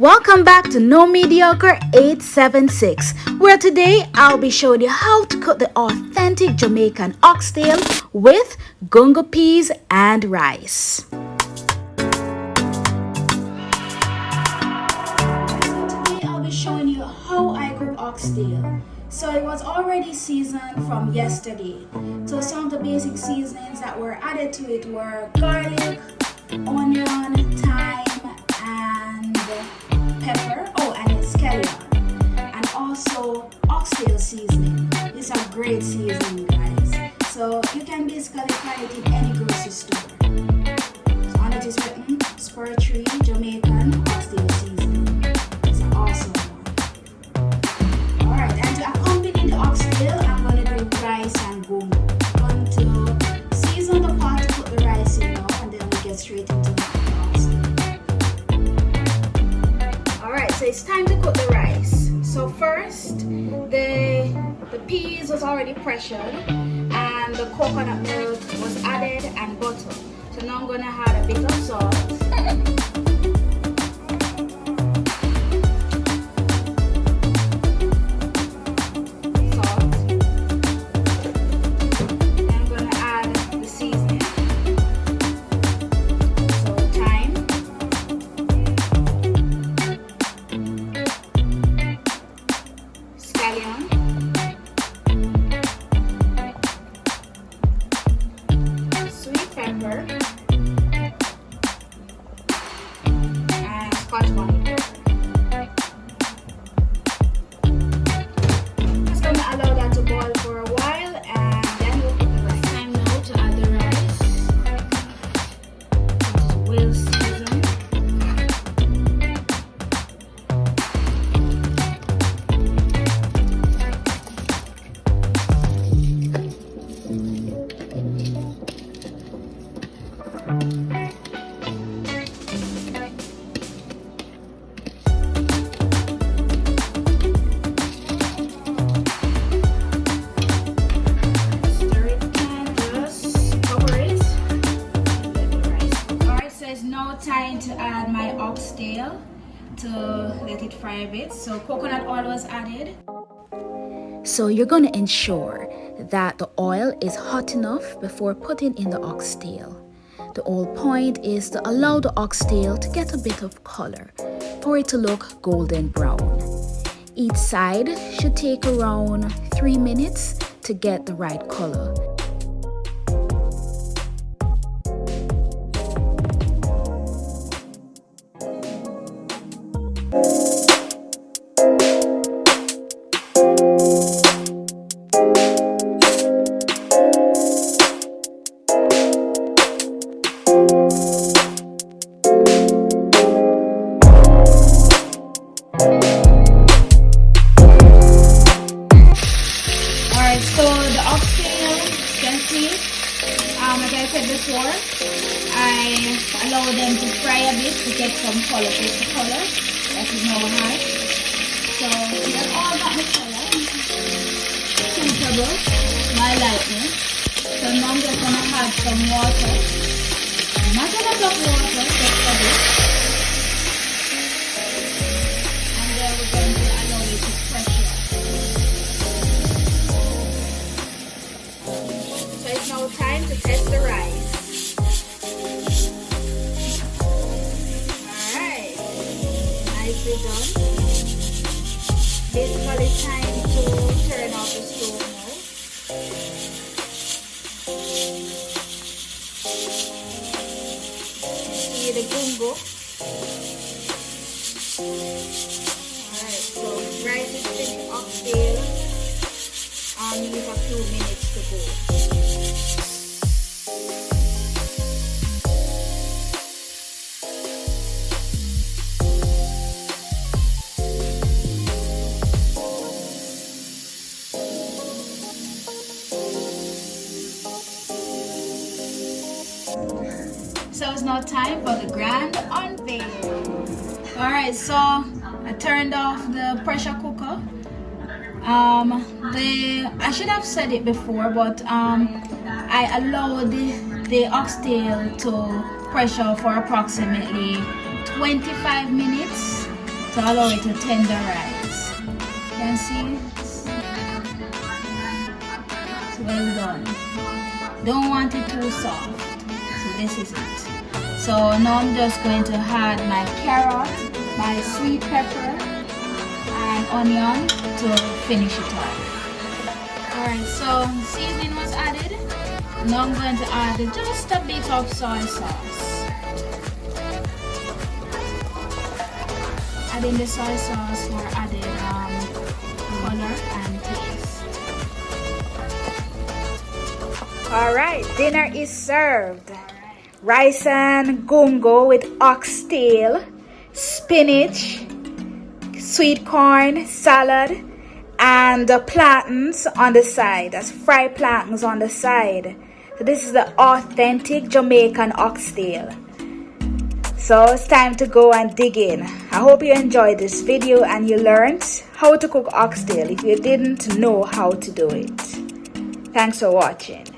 Welcome back to No Mediocre 876, where today I'll be showing you how to cook the authentic Jamaican oxtail with gungo peas and rice. Today I'll be showing you how I cook oxtail. So it was already seasoned from yesterday. So some of the basic seasonings that were added to it were garlic, onion, thyme, and pepper, and scallion, and also oxtail seasoning. It's a great seasoning, guys. So you can basically find it in any grocery store. So on it is written Spur Tree Jamaican Oxtail Seasoning. It's an awesome one. Alright, and to accompany the oxtail, I'm going to do rice and gungo. I'm going to season the pot to put the rice in now, and then we get straight into the so it's time to cook the rice. So first, the peas was already pressured and the coconut milk was added and butter. So now I'm gonna add a bit of salt. Time to add my oxtail to let it fry a bit. So coconut oil was added. So you're going to ensure that the oil is hot enough before putting in the oxtail. The whole point is to allow the oxtail to get a bit of color for it to look golden brown. Each side should take around 3 minutes to get the right color. As I said before, I allow them to fry a bit to get some color. It's the color that is now hot. So that's all got the color. Suitable, my liking. So now I'm just gonna add some water. Not a lot of water, just a bit. And then we're going to allow it to pressure. So it's now time to test the rice. Alright, nicely done. Basically time to turn off the stove now. See the gungo. Alright, so rice is finished oxtail. Leave a few minutes to go. So it's now time for the grand unveil. Alright, so I turned off the pressure cooker. I should have said it before, but I allowed the oxtail to pressure for approximately 25 minutes to allow it to tenderize. You can see it's well done. Don't want it too soft. So this is it. So now I'm just going to add my carrot, my sweet pepper and onion to finish it off. Alright, so seasoning was added. Now I'm going to add just a bit of soy sauce. Adding the soy sauce for added color and taste. Alright, dinner is served. Rice and gungo with oxtail, spinach, sweet corn, salad, and the plantains on the side. That's fried plantains on the side. So this is the authentic Jamaican oxtail. So it's time to go and dig in. I hope you enjoyed this video and you learned how to cook oxtail if you didn't know how to do it. Thanks for watching.